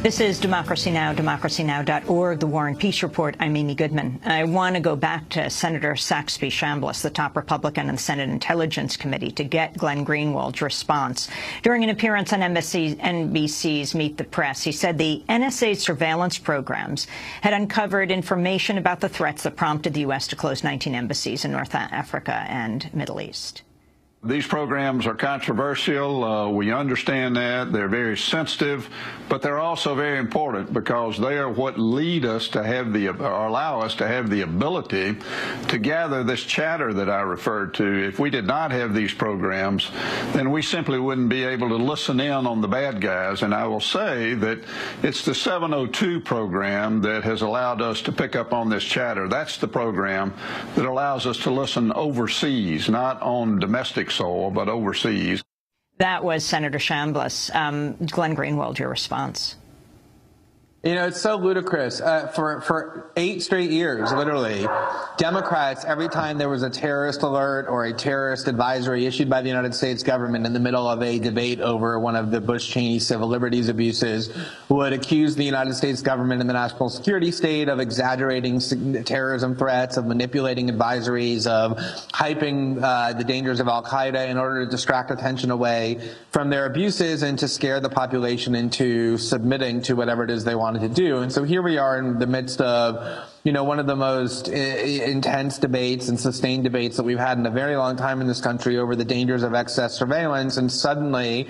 This is Democracy Now!, democracynow.org, the War and Peace Report. I'm Amy Goodman. I want to go back to Senator Saxby Chambliss, the top Republican in the Senate Intelligence Committee, to get Glenn Greenwald's response. During an appearance on NBC's Meet the Press, he said the NSA surveillance programs had uncovered information about the threats that prompted the U.S. to close 19 embassies in North Africa and Middle East. These programs are controversial. We understand that. They're very sensitive, but they're also very important because they are what lead us to have or allow us to have the ability to gather this chatter that I referred to. If we did not have these programs, then we simply wouldn't be able to listen in on the bad guys. And I will say that it's the 702 program that has allowed us to pick up on this chatter. That's the program that allows us to listen overseas, not on domestic soil, but overseas. That was Senator Chambliss. Glenn Greenwald, your response. You know, it's so ludicrous. For 8 straight years, literally, Democrats, every time there was a terrorist alert or a terrorist advisory issued by the United States government in the middle of a debate over one of the Bush-Cheney civil liberties abuses, would accuse the United States government and the national security state of exaggerating terrorism threats, of manipulating advisories, of hyping the dangers of al-Qaeda in order to distract attention away from their abuses and to scare the population into submitting to whatever it is they want to do. And so here we are in the midst of, you know, one of the most intense debates and sustained debates that we've had in a very long time in this country over the dangers of excess surveillance, and suddenly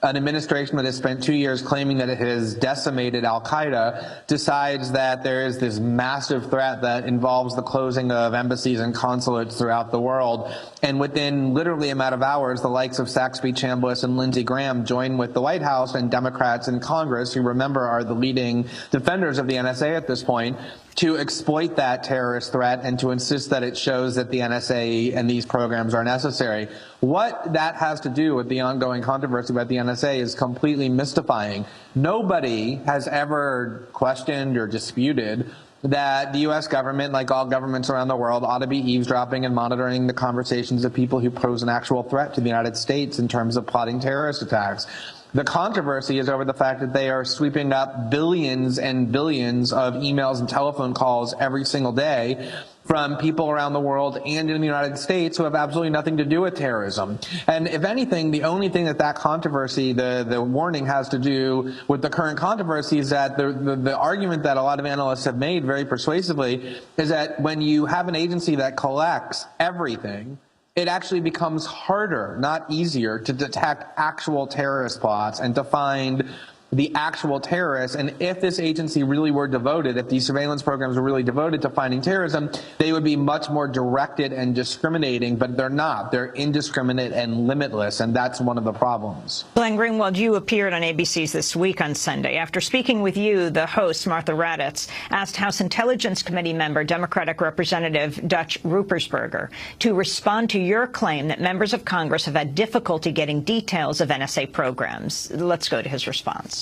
an administration that has spent 2 years claiming that it has decimated al-Qaeda decides that there is this massive threat that involves the closing of embassies and consulates throughout the world. And within literally a matter of hours, the likes of Saxby Chambliss and Lindsey Graham join with the White House and Democrats in Congress, who, remember, are the leading defenders of the NSA at this point, to exploit that terrorist threat and to insist that it shows that the NSA and these programs are necessary. What that has to do with the ongoing controversy about the NSA is completely mystifying. Nobody has ever questioned or disputed that the U.S. government, like all governments around the world, ought to be eavesdropping and monitoring the conversations of people who pose an actual threat to the United States in terms of plotting terrorist attacks. The controversy is over the fact that they are sweeping up billions and billions of emails and telephone calls every single day from people around the world and in the United States who have absolutely nothing to do with terrorism. And if anything, the only thing that controversy, the warning, has to do with the current controversy is that the argument that a lot of analysts have made very persuasively is that when you have an agency that collects everything, it actually becomes harder, not easier, to detect actual terrorist plots and to find the actual terrorists. And if this agency really were devoted, if these surveillance programs were really devoted to finding terrorism, they would be much more directed and discriminating, but they're not. They're indiscriminate and limitless, and that's one of the problems. Glenn Greenwald, you appeared on ABC's This Week on Sunday. After speaking with you, the host, Martha Raddatz, asked House Intelligence Committee member, Democratic Representative Dutch Ruppersberger, to respond to your claim that members of Congress have had difficulty getting details of NSA programs. Let's go to his response.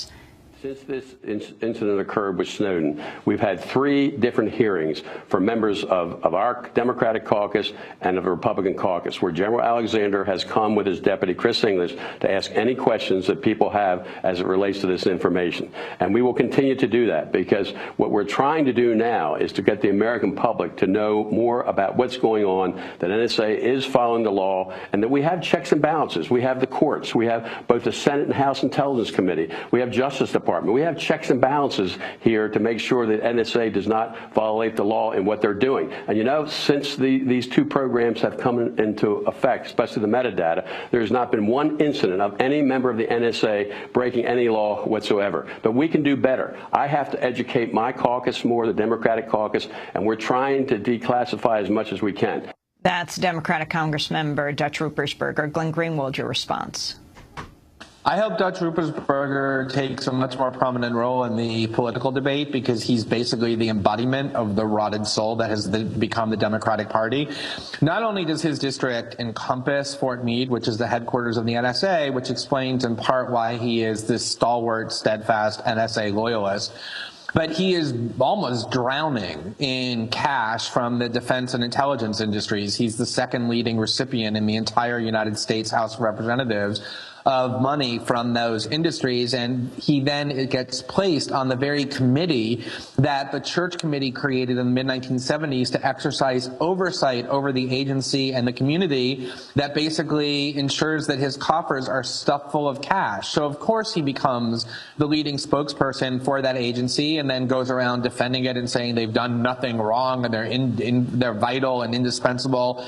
Since this incident occurred with Snowden, we've had 3 different hearings for members of our Democratic caucus and of the Republican caucus, where General Alexander has come with his deputy, Chris English, to ask any questions that people have as it relates to this information. And we will continue to do that, because what we're trying to do now is to get the American public to know more about what's going on, that NSA is following the law, and that we have checks and balances. We have the courts. We have both the Senate and House Intelligence Committee. We have Justice Department. We have checks and balances here to make sure that NSA does not violate the law in what they're doing. And you know, since these 2 programs have come into effect, especially the metadata, there has not been one incident of any member of the NSA breaking any law whatsoever. But we can do better. I have to educate my caucus more, the Democratic caucus, and we're trying to declassify as much as we can. That's Democratic Congressmember Dutch Ruppersberger. Glenn Greenwald, your response. I hope Dutch Ruppersberger takes a much more prominent role in the political debate, because he's basically the embodiment of the rotted soul that has become the Democratic Party. Not only does his district encompass Fort Meade, which is the headquarters of the NSA, which explains in part why he is this stalwart, steadfast NSA loyalist, but he is almost drowning in cash from the defense and intelligence industries. He's the second leading recipient in the entire United States House of Representatives of money from those industries, and he then gets placed on the very committee that the Church Committee created in the mid-1970s to exercise oversight over the agency and the community that basically ensures that his coffers are stuffed full of cash. So of course he becomes the leading spokesperson for that agency and then goes around defending it and saying they've done nothing wrong and they're vital and indispensable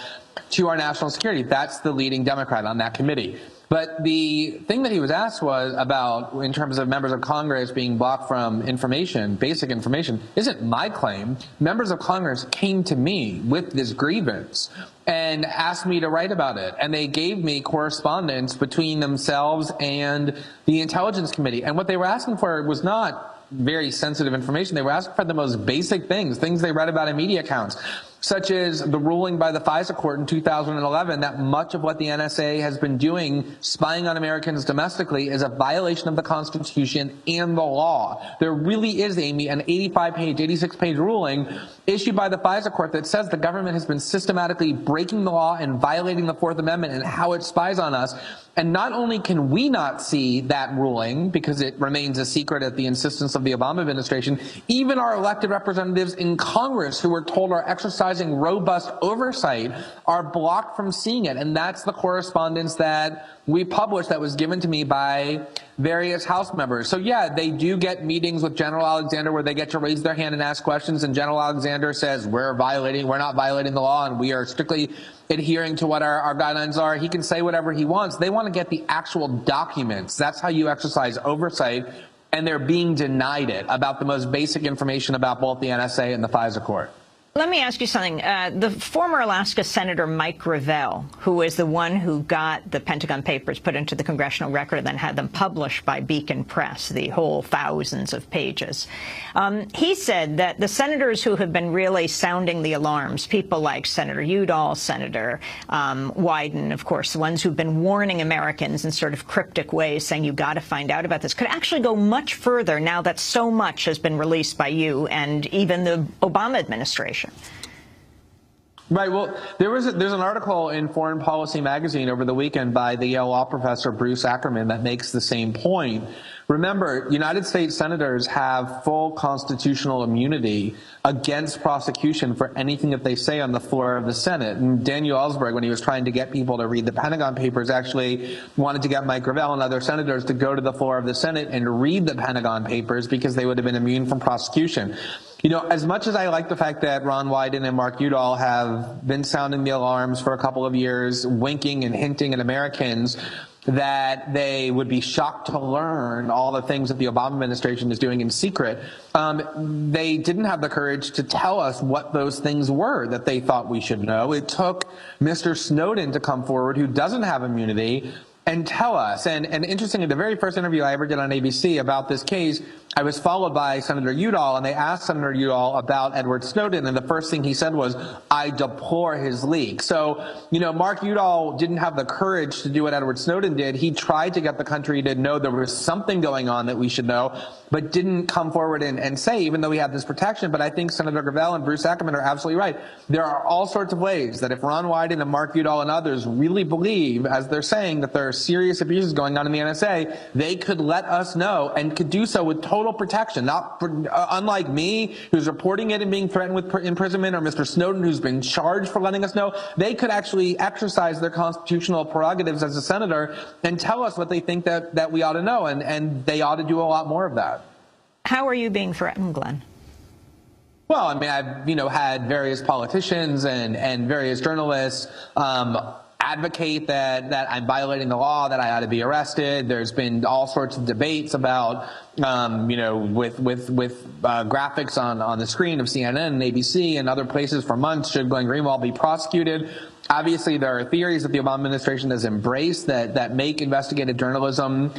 to our national security. That's the leading Democrat on that committee. But the thing that he was asked was about, in terms of members of Congress being blocked from information, basic information, isn't my claim. Members of Congress came to me with this grievance and asked me to write about it. And they gave me correspondence between themselves and the Intelligence Committee. And what they were asking for was not very sensitive information. They were asking for the most basic things they read about in media accounts, such as the ruling by the FISA court in 2011 that much of what the NSA has been doing, spying on Americans domestically, is a violation of the Constitution and the law. There really is, Amy, an 85-page, 86-page ruling issued by the FISA court that says the government has been systematically breaking the law and violating the Fourth Amendment and how it spies on us. And not only can we not see that ruling because it remains a secret at the insistence of the Obama administration, even our elected representatives in Congress who we're told are exercising robust oversight are blocked from seeing it. And that's the correspondence that we published that was given to me by various House members. So yeah, they do get meetings with General Alexander where they get to raise their hand and ask questions, and General Alexander says, we're not violating the law and we are strictly adhering to what our guidelines are. He can say whatever he wants. They want to get the actual documents. That's how you exercise oversight, and they're being denied it about the most basic information about both the NSA and the FISA court. Let me ask you something. The former Alaska Senator Mike Gravel, who is the one who got the Pentagon Papers put into the congressional record and then had them published by Beacon Press, the whole thousands of pages, he said that the senators who have been really sounding the alarms, people like Senator Udall, Senator Wyden, of course, the ones who've been warning Americans in sort of cryptic ways, saying you got to find out about this, could actually go much further now that so much has been released by you and even the Obama administration. Right. Well, there's an article in Foreign Policy magazine over the weekend by the Yale law professor Bruce Ackerman that makes the same point. Remember, United States senators have full constitutional immunity against prosecution for anything that they say on the floor of the Senate. And Daniel Ellsberg, when he was trying to get people to read the Pentagon Papers, actually wanted to get Mike Gravel and other senators to go to the floor of the Senate and read the Pentagon Papers because they would have been immune from prosecution. You know, as much as I like the fact that Ron Wyden and Mark Udall have been sounding the alarms for a couple of years, winking and hinting at Americans that they would be shocked to learn all the things that the Obama administration is doing in secret, they didn't have the courage to tell us what those things were that they thought we should know. It took Mr. Snowden to come forward, who doesn't have immunity, and tell us. And interestingly, the very first interview I ever did on ABC about this case, I was followed by Senator Udall, and they asked Senator Udall about Edward Snowden, and the first thing he said was, I deplore his leak. So, you know, Mark Udall didn't have the courage to do what Edward Snowden did. He tried to get the country to know there was something going on that we should know, but didn't come forward and say, even though we have this protection. But I think Senator Gravel and Bruce Ackerman are absolutely right. There are all sorts of ways that if Ron Wyden and Mark Udall and others really believe, as they're saying, that there are serious abuses going on in the NSA, they could let us know and could do so with total protection, not unlike me, who's reporting it and being threatened with imprisonment, or Mr. Snowden, who's been charged for letting us know. They could actually exercise their constitutional prerogatives as a senator and tell us what they think that we ought to know, and they ought to do a lot more of that. How are you being threatened, Glenn? Well, I mean, I've had various politicians and various journalists advocate that I'm violating the law, that I ought to be arrested. There's been all sorts of debates about, with graphics on the screen of CNN and ABC and other places for months. Should Glenn Greenwald be prosecuted? Obviously, there are theories that the Obama administration has embraced that make investigative journalism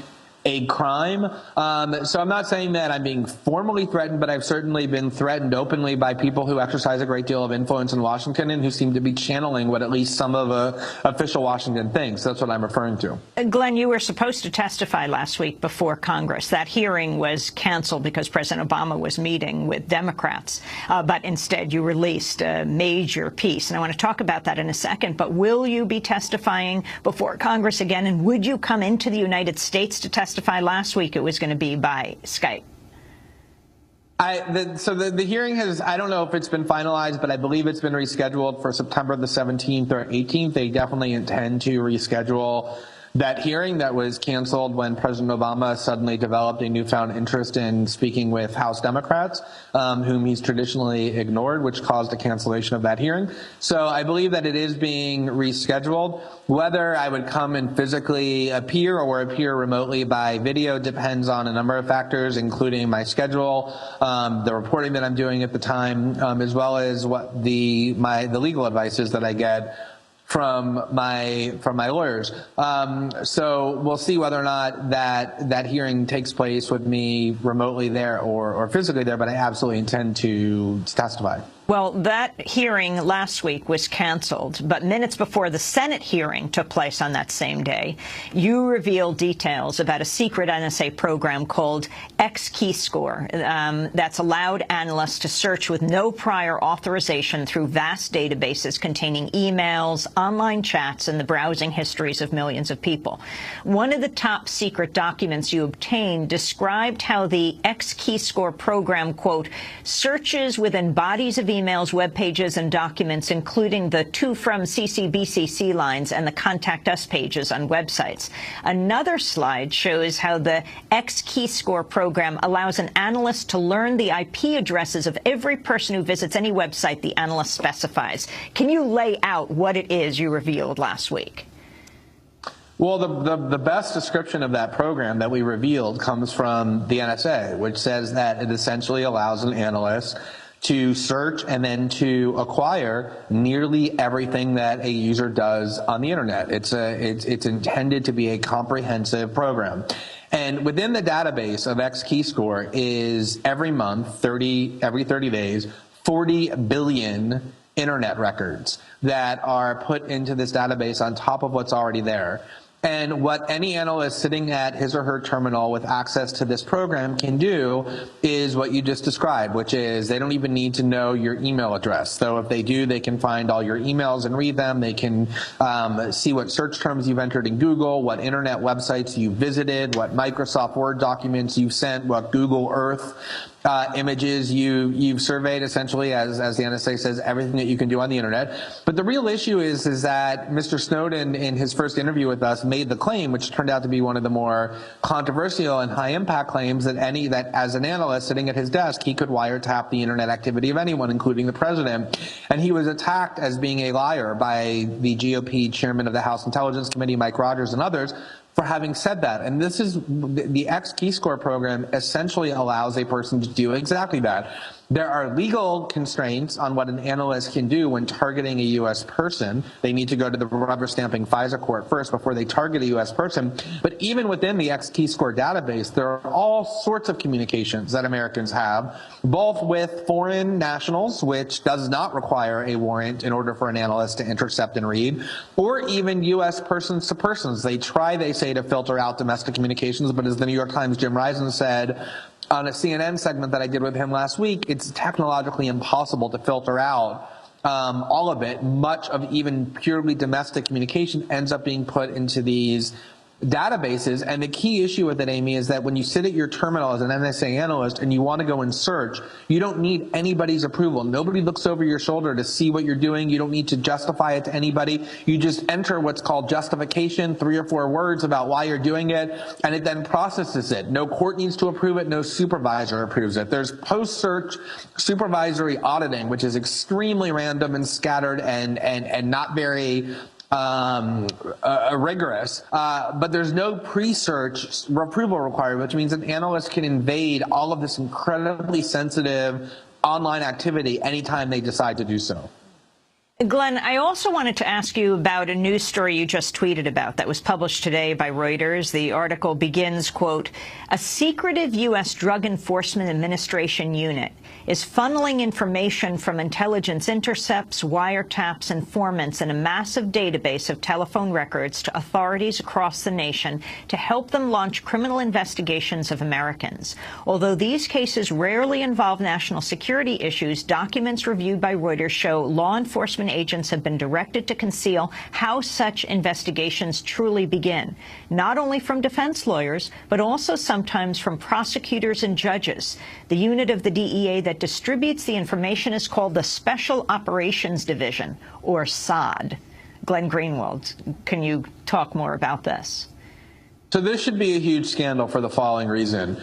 a crime. So I'm not saying that I'm being formally threatened, but I've certainly been threatened openly by people who exercise a great deal of influence in Washington and who seem to be channeling what at least some of official Washington thinks. That's what I'm referring to. Glenn, you were supposed to testify last week before Congress. That hearing was canceled because President Obama was meeting with Democrats, but instead you released a major piece. And I want to talk about that in a second, but will you be testifying before Congress again? And would you come into the United States to testify? Last week it was going to be by Skype. So the hearing has, I don't know if it's been finalized, but I believe it's been rescheduled for September the 17th or 18th. They definitely intend to reschedule that hearing that was canceled when President Obama suddenly developed a newfound interest in speaking with House Democrats, whom he's traditionally ignored, which caused a cancellation of that hearing. So I believe that it is being rescheduled. Whether I would come and physically appear or appear remotely by video depends on a number of factors, including my schedule, the reporting that I'm doing at the time, as well as what the legal advice is that I get from my lawyers. So we'll see whether or not that hearing takes place with me remotely there or physically there, but I absolutely intend to testify. Well, that hearing last week was canceled, but minutes before the Senate hearing took place on that same day, you revealed details about a secret NSA program called X-Keyscore that's allowed analysts to search with no prior authorization through vast databases containing emails, online chats, and the browsing histories of millions of people. One of the top secret documents you obtained described how the X-Keyscore program, quote, searches within bodies of emails, web pages, and documents, including the to from CC/BCC lines and the contact us pages on websites. Another slide shows how the X-Keyscore program allows an analyst to learn the IP addresses of every person who visits any website the analyst specifies. Can you lay out what it is you revealed last week? Well, the best description of that program that we revealed comes from the NSA, which says that it essentially allows an analyst to search and then to acquire nearly everything that a user does on the internet. It's intended to be a comprehensive program. And within the database of X-Keyscore is every month, every 30 days, 40 billion internet records that are put into this database on top of what's already there. And what any analyst sitting at his or her terminal with access to this program can do is what you just described, which is they don't even need to know your email address. So if they do, they can find all your emails and read them. They can see what search terms you've entered in Google, what internet websites you visited, what Microsoft Word documents you've sent, what Google Earth images you've surveyed, essentially, as the NSA says, everything that you can do on the internet. But the real issue is that Mr. Snowden, in his first interview with us, made the claim, which turned out to be one of the more controversial and high impact claims, that as an analyst sitting at his desk, he could wiretap the internet activity of anyone, including the president. And he was attacked as being a liar by the GOP chairman of the House Intelligence Committee, Mike Rogers, and others, for having said that. And this is the X-Keyscore program essentially allows a person to do exactly that. There are legal constraints on what an analyst can do when targeting a U.S. person. They need to go to the rubber stamping FISA court first before they target a U.S. person. But even within the X-Keyscore database, there are all sorts of communications that Americans have, both with foreign nationals, which does not require a warrant in order for an analyst to intercept and read, or even U.S. persons to persons. They say, to filter out domestic communications, but as the New York Times' Jim Risen said on a CNN segment that I did with him last week, it's technologically impossible to filter out all of it. Much of even purely domestic communication ends up being put into these databases. And the key issue with it, Amy, is that when you sit at your terminal as an NSA analyst and you want to go and search, you don't need anybody's approval. Nobody looks over your shoulder to see what you're doing. You don't need to justify it to anybody. You just enter what's called justification, 3 or 4 words about why you're doing it, and it then processes it. No court needs to approve it. No supervisor approves it. There's post-search supervisory auditing, which is extremely random and scattered and not very rigorous, but there's no pre-search approval required, which means an analyst can invade all of this incredibly sensitive online activity anytime they decide to do so. Glenn, I also wanted to ask you about a news story you just tweeted about that was published today by Reuters. The article begins, quote, "A secretive U.S. Drug Enforcement Administration unit is funneling information from intelligence intercepts, wiretaps, informants, and a massive database of telephone records to authorities across the nation to help them launch criminal investigations of Americans. Although these cases rarely involve national security issues, documents reviewed by Reuters show law enforcement agents have been directed to conceal how such investigations truly begin, not only from defense lawyers, but also sometimes from prosecutors and judges. The unit of the DEA that distributes the information is called the Special Operations Division, or SOD." Glenn Greenwald, can you talk more about this? So this should be a huge scandal for the following reason.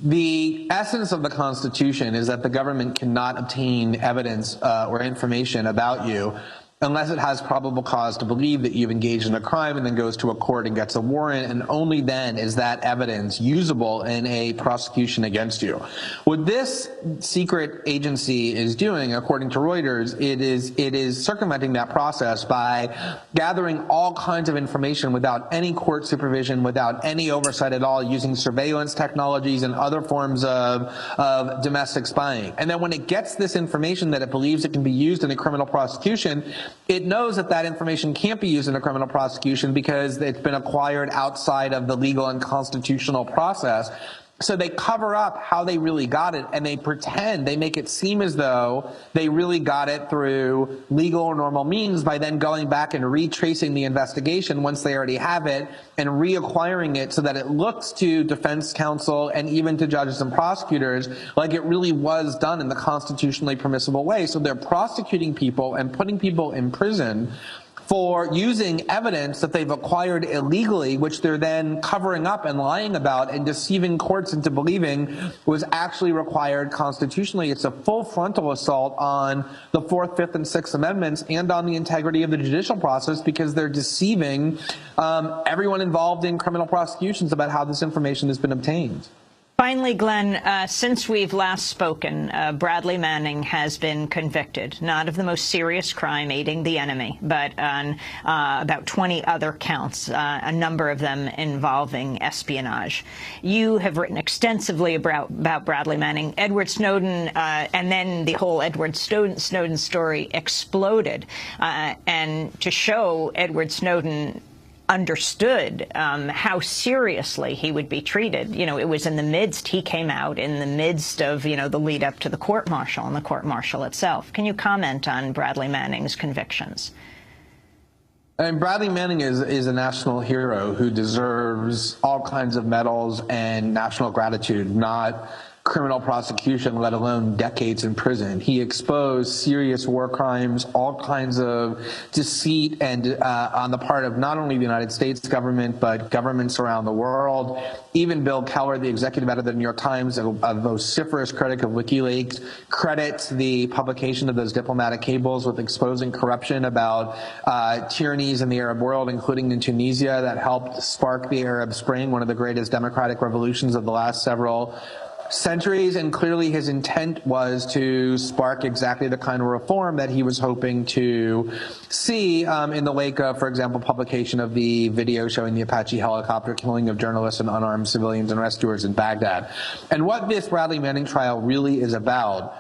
The essence of the Constitution is that the government cannot obtain evidence or information about you unless it has probable cause to believe that you've engaged in a crime, and then goes to a court and gets a warrant, and only then is that evidence usable in a prosecution against you. What this secret agency is doing, according to Reuters, it is circumventing that process by gathering all kinds of information without any court supervision, without any oversight at all, using surveillance technologies and other forms of domestic spying. And then when it gets this information that it believes it can be used in a criminal prosecution, it knows that that information can't be used in a criminal prosecution because it's been acquired outside of the legal and constitutional process. So they cover up how they really got it, and they pretend, they make it seem as though they really got it through legal or normal means by then going back and retracing the investigation once they already have it and reacquiring it so that it looks to defense counsel and even to judges and prosecutors like it really was done in the constitutionally permissible way. So they're prosecuting people and putting people in prison for using evidence that they've acquired illegally, which they're then covering up and lying about and deceiving courts into believing was actually required constitutionally. It's a full frontal assault on the 4th, 5th, and 6th Amendments and on the integrity of the judicial process because they're deceiving everyone involved in criminal prosecutions about how this information has been obtained. Finally, Glenn, since we've last spoken, Bradley Manning has been convicted, not of the most serious crime, aiding the enemy, but on about 20 other counts, a number of them involving espionage. You have written extensively about Bradley Manning. Edward Snowden, and then the whole Edward Snowden story exploded. And to show Edward Snowden understood how seriously he would be treated. You know, it was in the midst, he came out in the midst of, you know, the lead up to the court-martial and the court-martial itself. Can you comment on Bradley Manning's convictions? And Bradley Manning is a national hero who deserves all kinds of medals and national gratitude, not criminal prosecution, let alone decades in prison. He exposed serious war crimes, all kinds of deceit and on the part of not only the United States government, but governments around the world. Even Bill Keller, the executive editor of the New York Times, a vociferous critic of WikiLeaks, credits the publication of those diplomatic cables with exposing corruption about tyrannies in the Arab world, including in Tunisia, that helped spark the Arab Spring, one of the greatest democratic revolutions of the last several centuries. And clearly his intent was to spark exactly the kind of reform that he was hoping to see in the wake of, for example, publication of the video showing the Apache helicopter killing of journalists and unarmed civilians and rescuers in Baghdad. And what this Bradley Manning trial really is about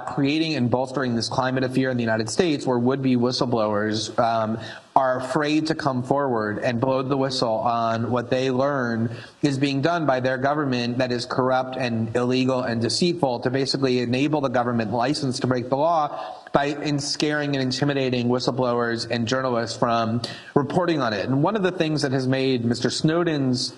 creating and bolstering this climate of fear in the United States where would-be whistleblowers are afraid to come forward and blow the whistle on what they learn is being done by their government that is corrupt and illegal and deceitful, to basically enable the government license to break the law by scaring and intimidating whistleblowers and journalists from reporting on it. And one of the things that has made Mr. Snowden's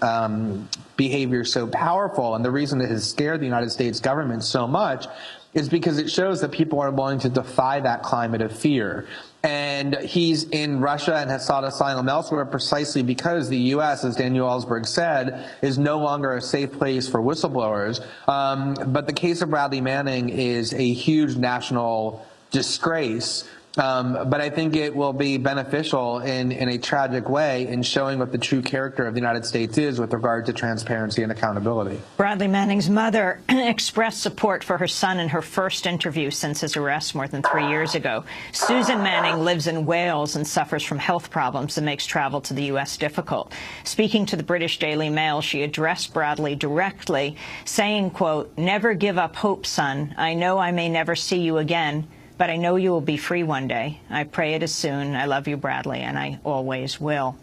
behavior so powerful, and the reason it has scared the United States government so much, is because it shows that people are willing to defy that climate of fear. And he's in Russia and has sought asylum elsewhere precisely because the U.S., as Daniel Ellsberg said, is no longer a safe place for whistleblowers. But the case of Bradley Manning is a huge national disgrace But I think it will be beneficial in a tragic way in showing what the true character of the United States is with regard to transparency and accountability. Bradley Manning's mother expressed support for her son in her first interview since his arrest more than 3 years ago. Susan Manning lives in Wales and suffers from health problems that makes travel to the U.S. difficult. Speaking to the British Daily Mail, she addressed Bradley directly, saying, quote, "Never give up hope, son. I know I may never see you again, but I know you will be free one day. I pray it is soon. I love you, Bradley, and I always will."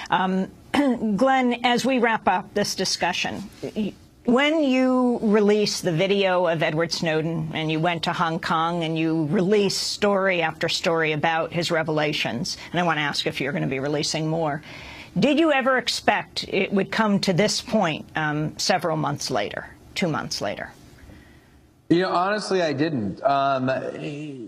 Glenn, as we wrap up this discussion, when you released the video of Edward Snowden and you went to Hong Kong and you released story after story about his revelations, and I want to ask if you're going to be releasing more, did you ever expect it would come to this point several months later, 2 months later? Honestly, I didn't. I've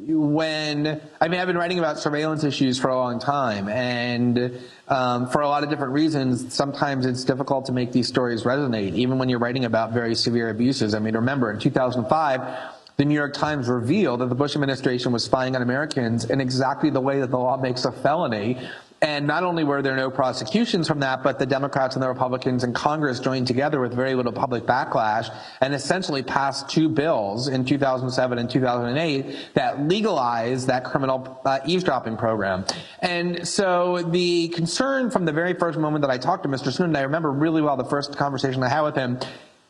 been writing about surveillance issues for a long time, and for a lot of different reasons, sometimes it's difficult to make these stories resonate, even when you're writing about very severe abuses. Remember, in 2005, the New York Times revealed that the Bush administration was spying on Americans in exactly the way that the law makes a felony. And not only were there no prosecutions from that, but the Democrats and the Republicans in Congress joined together with very little public backlash and essentially passed 2 bills in 2007 and 2008 that legalized that criminal eavesdropping program. And so the concern from the very first moment that I talked to Mr. Snowden, I remember really well the first conversation I had with him,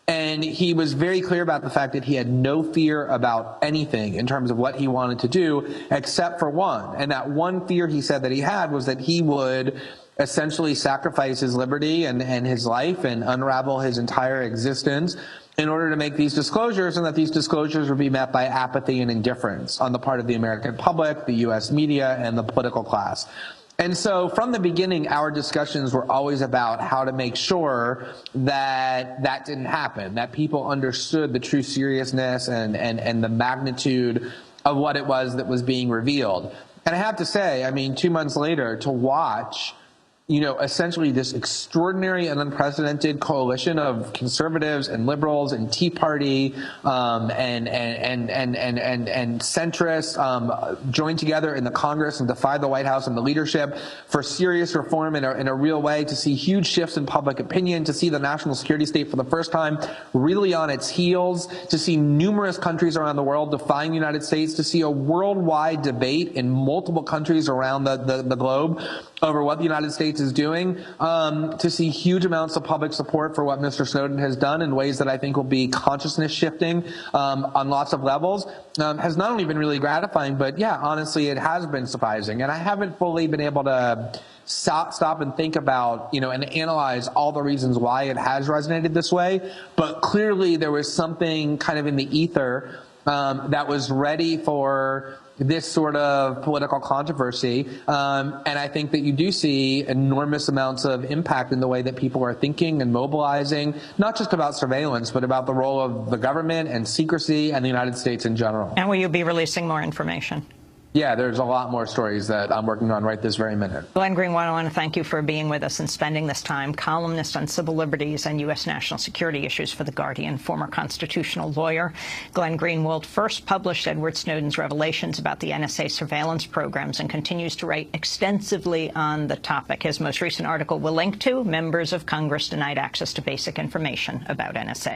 and he was very clear about the fact that he had no fear about anything in terms of what he wanted to do, except for one. And that one fear he said that he had was that he would essentially sacrifice his liberty and his life and unravel his entire existence in order to make these disclosures, and that these disclosures would be met by apathy and indifference on the part of the American public, the U.S. media, and the political class. And so from the beginning, our discussions were always about how to make sure that that didn't happen, that people understood the true seriousness and the magnitude of what it was that was being revealed. And I have to say, 2 months later, to watch essentially this extraordinary and unprecedented coalition of conservatives and liberals and Tea Party and centrists join together in the Congress and defy the White House and the leadership for serious reform in a real way, to see huge shifts in public opinion, to see the national security state for the first time really on its heels, to see numerous countries around the world defying the United States, to see a worldwide debate in multiple countries around the globe over what the United States is doing, to see huge amounts of public support for what Mr. Snowden has done in ways that I think will be consciousness shifting on lots of levels, has not only been really gratifying, but yeah, honestly, it has been surprising. And I haven't fully been able to stop and think about, and analyze all the reasons why it has resonated this way. But clearly there was something kind of in the ether that was ready for this sort of political controversy. And I think that you do see enormous amounts of impact in the way that people are thinking and mobilizing, not just about surveillance, but about the role of the government and secrecy and the United States in general. And will you be releasing more information? Yeah, there's a lot more stories that I'm working on right this very minute. Glenn Greenwald, I want to thank you for being with us and spending this time. Columnist on civil liberties and U.S. national security issues for The Guardian, former constitutional lawyer. Glenn Greenwald first published Edward Snowden's revelations about the NSA surveillance programs and continues to write extensively on the topic. His most recent article will link to: Members of Congress Denied Access to Basic Information about NSA.